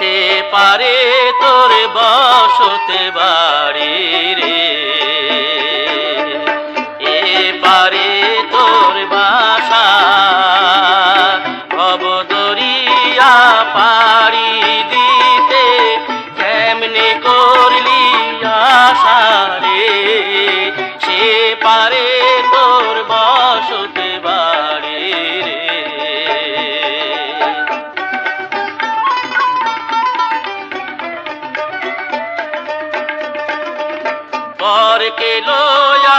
সে পারে তোর বসতে বাড়ি রে, এ পারে তোর বাসা। ভব দরিয়া পাড়ি দিতে কেমনে করলি আশা রে, সে পারে তোর বসতে বাড়ি রে। পরকে লয়া